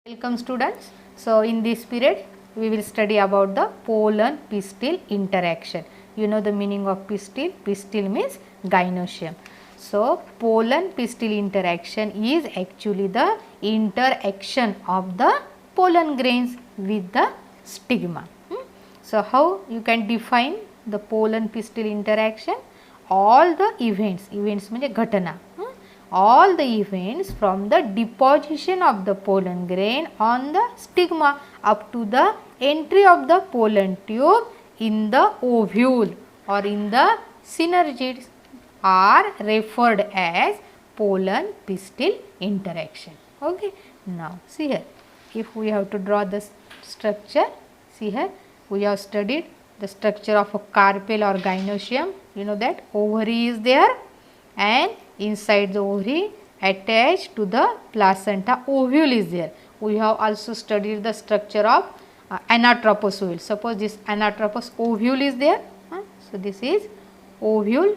Welcome students. So in this period we will study about the pollen pistil interaction. You know the meaning of pistil. Pistil means gynoecium. So pollen pistil interaction is actually the interaction of the pollen grains with the stigma. So how you can define the pollen pistil interaction? All the events म्हणजे घटना, all the events from the deposition of the pollen grain on the stigma up to the entry of the pollen tube in the ovule or in the synergids are referred as pollen pistil interaction. Okay, now see here, if we have to draw the structure, see here we have studied the structure of a carpel or gynoecium. You know that ovary is there and inside the ovary attached to the placenta ovule is there. We have also studied the structure of anatropous ovule. Suppose this anatropous ovule is there. So this is ovule.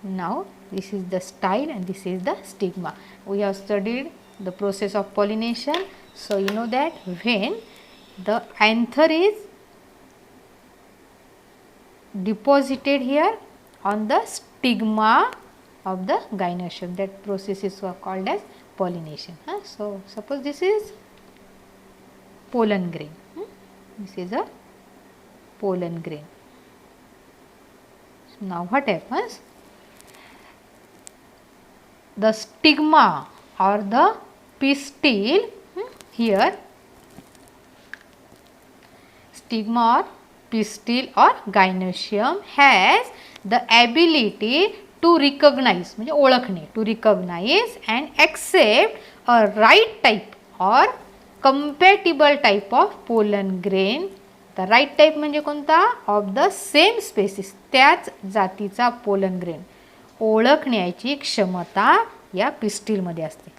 Now this is the style and this is the stigma. We have studied the process of pollination. So you know that when the anther is deposited here on the stigma of the gynoecium, that process is called as pollination. So suppose this is pollen grain. This is a pollen grain. So now what happens? The stigma or the pistil here, stigma or pistil or gynoecium has the ability to recognize म्हणजे ओळखणे, to recognize and accept a right type or compatible type of pollen grain. The right type म्हणजे कोणता? Of the same species, त्याच जातीचा pollen grain ओळखण्याची क्षमता या pistil मध्ये असते.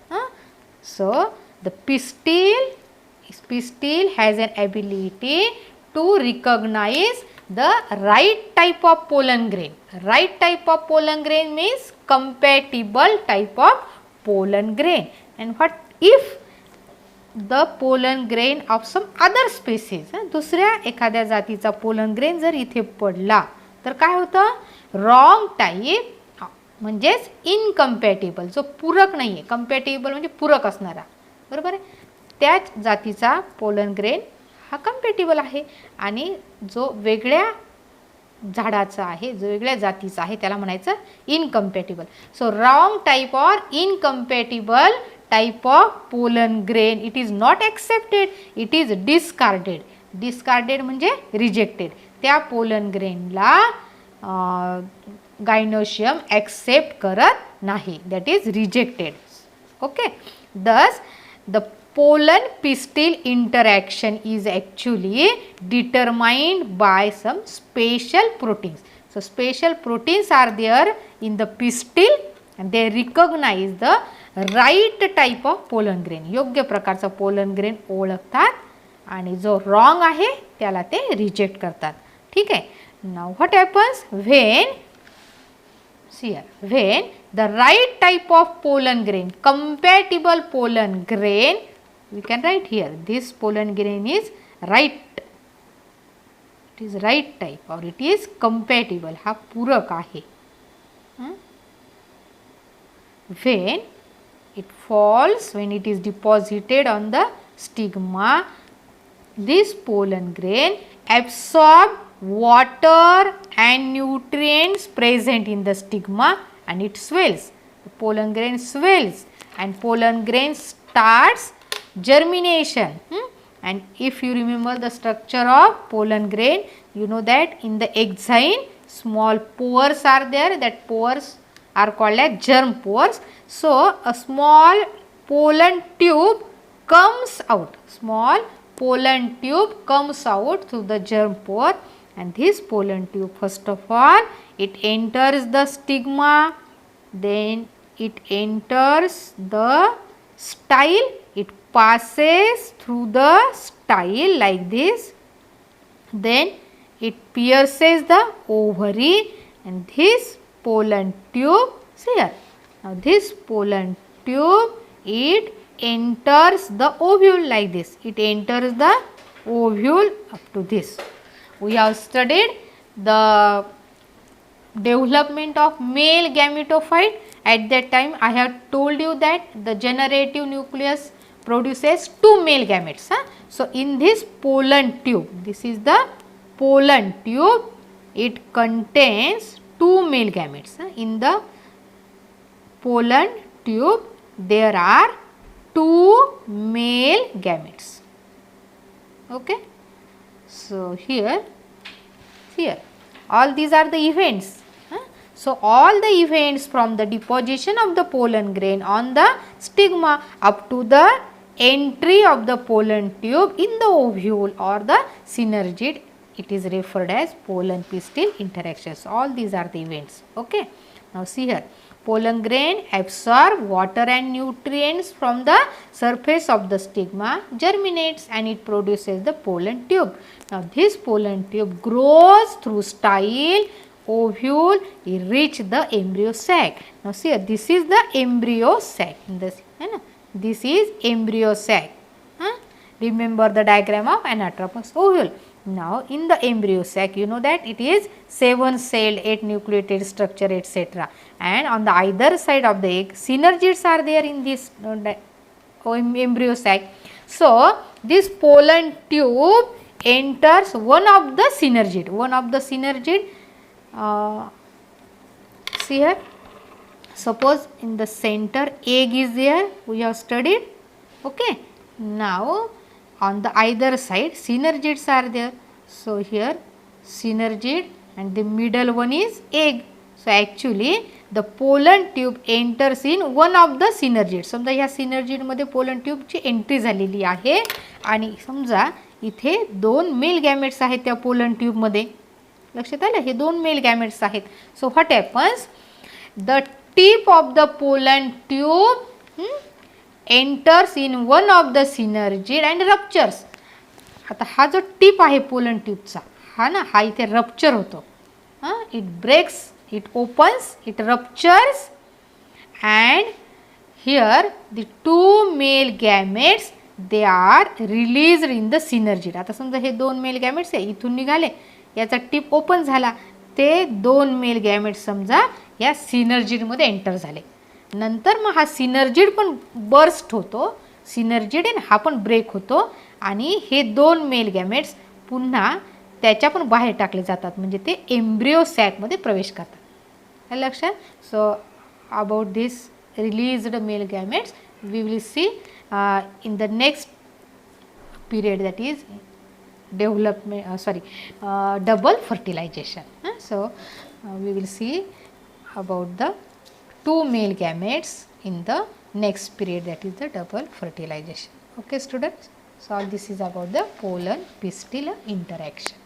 So the pistil has an ability to recognize the right type of pollen grain. Right type of pollen grain means compatible type of pollen grain. And what if the pollen grain of some other species, दुसऱ्या एखाद्या जातीचा pollen grain जर इथे पडला तर काय होतं? Wrong type म्हणजेच इनकम्पॅटिबल, जो पूरक नाही आहे. कम्पॅटिबल म्हणजे पूरक असणारा, बरोबर आहे. त्याच जातीचा पोलन ग्रेन हा कम्पॅटिबल आहे आणि जो वेगळ्या झाडाचा आहे, जो वेगळ्या जातीचा आहे त्याला म्हणायचं incompatible. So wrong type or incompatible type of pollen grain it is not accepted, it is discarded. Discarded म्हणजे रिजेक्टेड. त्या पोलन ग्रेनला gynoecium accept करत नाही, that is rejected. Okay, thus the pollen pistil interaction is actually determined by some special proteins. So special proteins are there in the pistil and they recognize the right type of pollen grain. योग्य प्रकारचा pollen grain ओळखतात आणि जो wrong आहे त्याला ते reject करतात. ठीक आहे. Now what happens when when the right type of pollen grain, compatible pollen grain, we can write here this pollen grain is right, it is right type or it is compatible, हा पूरक आहे. When it falls, when it is deposited on the stigma, this pollen grain absorb water and nutrients present in the stigma and it swells. The pollen grain swells and pollen grain starts germination. And if you remember the structure of pollen grain, you know that in the exine small pores are there, that pores are called as germ pores. So a small pollen tube comes out, small pollen tube comes out through the germ pore. And this pollen tube, first of all, it enters the stigma, then it enters the style, it passes through the style like this, then it pierces the ovary and this pollen tube, see here, now this pollen tube, it enters the ovule like this. It enters the ovule up to this. We have studied the development of male gametophyte. At that time I have told you that the generative nucleus produces 2 male gametes. So, in this pollen tube, this is the pollen tube, it contains 2 male gametes. In the pollen tube there are 2 male gametes. Okay. So, here all these are the events. So, all the events from the deposition of the pollen grain on the stigma up to the entry of the pollen tube in the ovule or the synergid, it is referred as pollen pistil interactions. All these are the events. Okay. Now, see here, pollen grain absorb water and nutrients from the surface of the stigma, germinates and it produces the pollen tube. Now, this pollen tube grows through style, ovule, reach the embryo sac. Now, see here, this is the embryo sac. This is embryo sac. Remember the diagram of anatropous ovule. Now, in the embryo sac, you know that it is 7-celled, 8-nucleated structure, etc. And on the either side of the egg, synergids are there in this embryo sac. So, this pollen tube enters one of the synergid. See here, suppose in the center egg is there, we have studied. Okay. Now, on the either side synergids are there. So, here synergid and the middle one is egg. So, actually the pollen tube enters in one of the synergids. समजा ह्या synergid मध्ये pollen tube ची entry झालेली आहे आणि समजा इथे 2 male gametes आहेत त्या pollen tube मध्ये. लक्षात आलं, हे 2 मेल गॅमेट्स आहेत. So what happens, the tip of the pollen tube enters in one of the synergid and ruptures. आता हा जो टिप आहे पोलन ट्यूबचा, हा इथे रप्चर होतो. It breaks, it opens, it ruptures and here the 2 male gametes they are released in the synergid. आता समजा हे 2 male gametes आहे, इथून निघाले, याचा टिप ओपन झाला, ते 2 मेल गॅमेट्स समजा या सिनर्जिड मध्ये एंटर झाले. नंतर मग हा सिनर्जिड पण बर्स्ट होतो, सिनर्जिड आहे ना, हा पण ब्रेक होतो आणि हे 2 मेल गॅमेट्स पुन्हा त्याच्या पण बाहेर टाकले जातात, म्हणजे ते एम्ब्रियो सॅक मध्ये प्रवेश करतात. लक्षात. So about this released male gametes we will see in the next period, that is development, double fertilization. So we will see about the 2 male gametes in the next period, that is the double fertilization. Okay students, so all this is about the pollen pistil interaction.